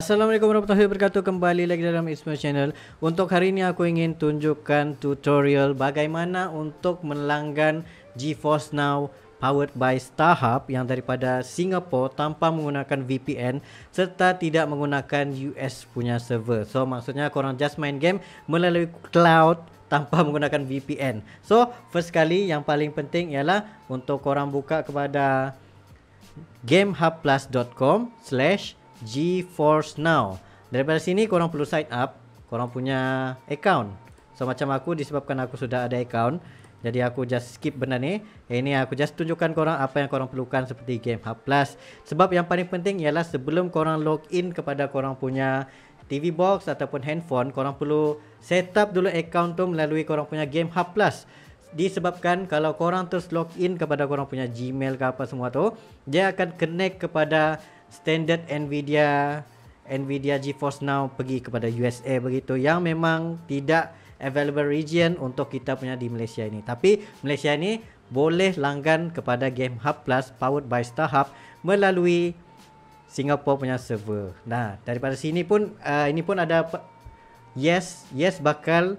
Assalamualaikum warahmatullahi wabarakatuh. Kembali lagi dalam Ismail Channel. Untuk hari ini aku ingin tunjukkan tutorial bagaimana untuk melanggan GeForce Now powered by StarHub yang daripada Singapore tanpa menggunakan VPN serta tidak menggunakan US punya server. So maksudnya korang just main game melalui cloud tanpa menggunakan VPN. So first kali yang paling penting ialah untuk korang buka kepada gamehubplus.com/GeForce Now. Daripada sini korang perlu sign up korang punya account. So macam aku, disebabkan aku sudah ada account, jadi aku just skip benda ni. Ini aku just tunjukkan korang apa yang korang perlukan seperti Game Hub Plus. Sebab yang paling penting ialah sebelum korang log in kepada korang punya TV box ataupun handphone, korang perlu set up dulu account tu melalui korang punya Game Hub Plus. Disebabkan kalau korang terus log in kepada korang punya Gmail ke apa semua tu, dia akan connect kepada standard Nvidia GeForce Now pergi kepada USA begitu, yang memang tidak available region untuk kita punya di Malaysia ini. Tapi Malaysia ni boleh langgan kepada Game Hub Plus powered by StarHub melalui Singapore punya server. Nah, daripada sini pun ini pun ada yes bakal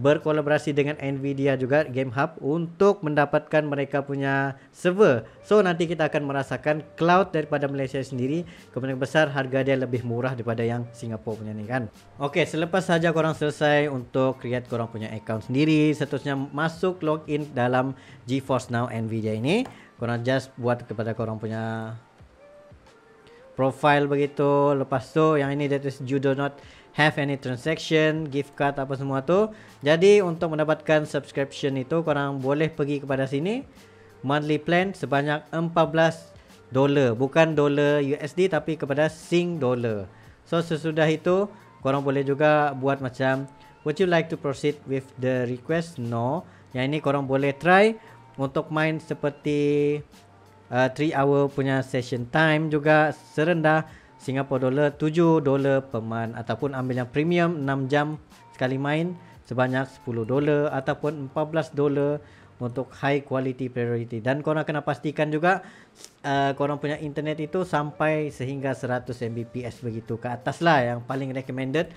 berkolaborasi dengan Nvidia juga Game Hub untuk mendapatkan mereka punya server. So nanti kita akan merasakan cloud daripada Malaysia sendiri, kemungkinan besar harga dia lebih murah daripada yang Singapore punya ni kan. Okey, selepas saja korang selesai untuk create korang punya account sendiri, seterusnya masuk login dalam GeForce Now Nvidia ini. Korang just buat kepada korang punya profile begitu. Lepas tu yang ini that is you do not have any transaction, gift card apa semua tu. Jadi untuk mendapatkan subscription itu korang boleh pergi kepada sini, monthly plan sebanyak $14, bukan dolar USD tapi kepada Sing dollar. So sesudah itu korang boleh juga buat macam would you like to proceed with the request? No. Yang ini korang boleh try untuk main seperti 3 hour punya session time juga serendah Singapore dollar $7 per month, ataupun ambil yang premium 6 jam sekali main sebanyak $10, ataupun $14 untuk high quality priority. Dan korang kena pastikan juga korang punya internet itu sampai sehingga 100 Mbps begitu ke atas lah yang paling recommended.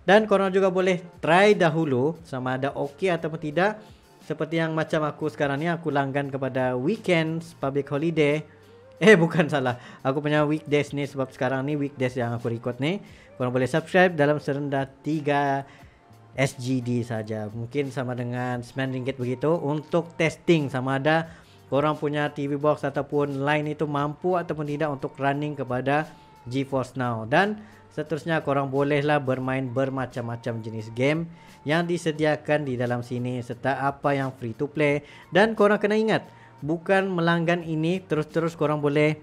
Dan korang juga boleh try dahulu sama ada okey ataupun tidak. Seperti yang macam aku sekarang ni, aku langgan kepada weekends, public holiday. Bukan, salah. Aku punya weekdays ni, sebab sekarang ni weekdays yang aku record ni. Korang boleh subscribe dalam serendah 3 SGD saja. Mungkin sama dengan RM9 begitu untuk testing sama ada korang punya TV box ataupun line itu mampu ataupun tidak untuk running kepada GeForce Now. Dan seterusnya korang bolehlah bermain bermacam-macam jenis game yang disediakan di dalam sini serta apa yang free to play. Dan korang kena ingat, bukan melanggan ini terus-terus korang boleh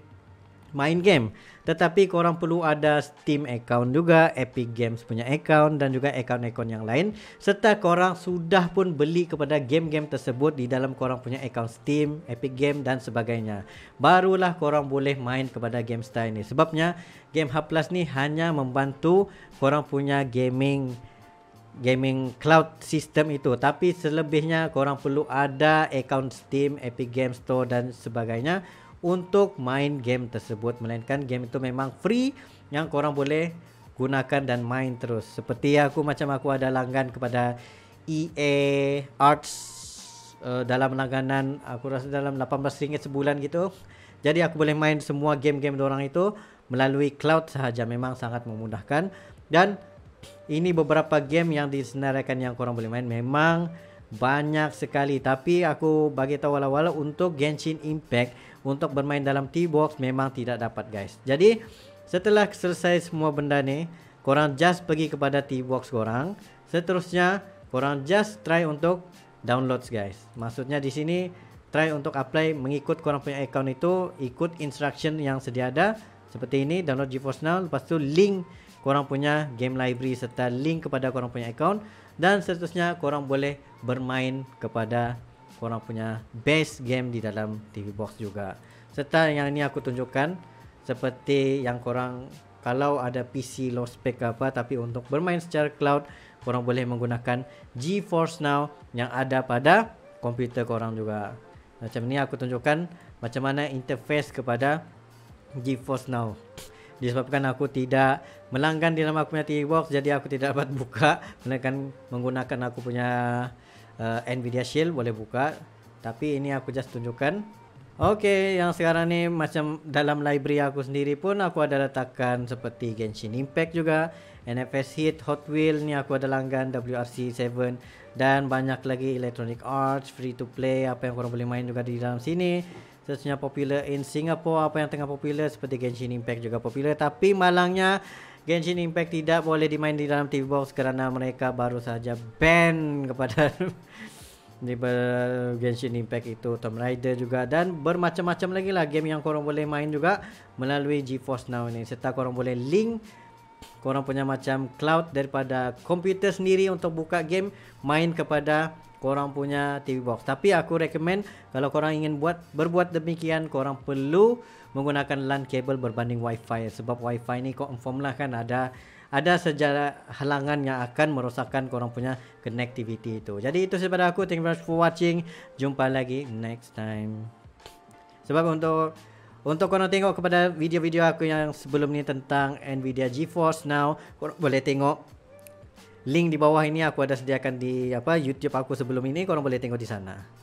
main game, tetapi korang perlu ada Steam account juga, Epic Games punya account dan juga account-account yang lain, serta korang sudah pun beli kepada game-game tersebut di dalam korang punya account Steam, Epic Game dan sebagainya. Barulah korang boleh main kepada GameStar ini. Sebabnya Game Hub Plus ni hanya membantu korang punya gaming cloud system itu, tapi selebihnya korang perlu ada account Steam, Epic Games Store dan sebagainya untuk main game tersebut. Melainkan game itu memang free yang korang boleh gunakan dan main terus. Seperti aku, macam aku ada langgan kepada EA Arts dalam langganan aku rasa dalam RM18 sebulan gitu. Jadi aku boleh main semua game-game dorang itu melalui cloud sahaja. Memang sangat memudahkan. Dan ini beberapa game yang disenaraikan yang korang boleh main. Memang banyak sekali, tapi aku bagi tahu wala-wala untuk Genshin Impact untuk bermain dalam T-Box memang tidak dapat guys. Jadi setelah selesai semua benda ni, korang just pergi kepada T-Box korang. Seterusnya korang just try untuk download guys. Maksudnya di sini try untuk apply mengikut korang punya account itu, ikut instruction yang sedia ada. Seperti ini, download GeForce Now, lepas tu link korang punya game library serta link kepada korang punya account. Dan seterusnya korang boleh bermain kepada korang punya base game di dalam TV box juga. Serta yang ini aku tunjukkan, seperti yang korang kalau ada PC low spec ke apa, tapi untuk bermain secara cloud korang boleh menggunakan GeForce Now yang ada pada komputer korang juga. Macam ni aku tunjukkan macam mana interface kepada GeForce Now. disebabkan aku tidak melanggan di dalam aku punya TV box, jadi aku tidak dapat buka, melainkan menggunakan aku punya Nvidia Shield boleh buka. Tapi ini aku just tunjukkan. Oke, yang sekarang ni macam dalam library aku sendiri pun aku ada letakkan seperti Genshin Impact juga, NFS Hit, Hot Wheel, ni aku ada langgan WRC 7 dan banyak lagi Electronic Arts, free to play, apa yang korang boleh main juga di dalam sini. Seterusnya popular in Singapore, apa yang tengah popular seperti Genshin Impact juga popular, tapi malangnya Genshin Impact tidak boleh dimain di dalam TV box kerana mereka baru saja ban kepada di Genshin Impact itu, Tomb Raider juga, dan bermacam-macam lagi lah game yang korang boleh main juga melalui GeForce Now ni, serta korang boleh link korang punya macam cloud daripada komputer sendiri untuk buka game main kepada korang punya TV box. Tapi aku recommend kalau korang ingin berbuat demikian, korang perlu menggunakan LAN kabel berbanding Wi-Fi, sebab Wi-Fi ni confirm lah kan ada sejarah halangan yang akan merosakkan korang punya connectivity itu. Jadi itu daripada aku. Thank you very much for watching. Jumpa lagi next time. Sebab untuk korang tengok kepada video-video aku yang sebelum ni tentang Nvidia GeForce Now, korang boleh tengok link di bawah ini, aku ada sediakan di YouTube aku sebelum ini, korang boleh tengok di sana.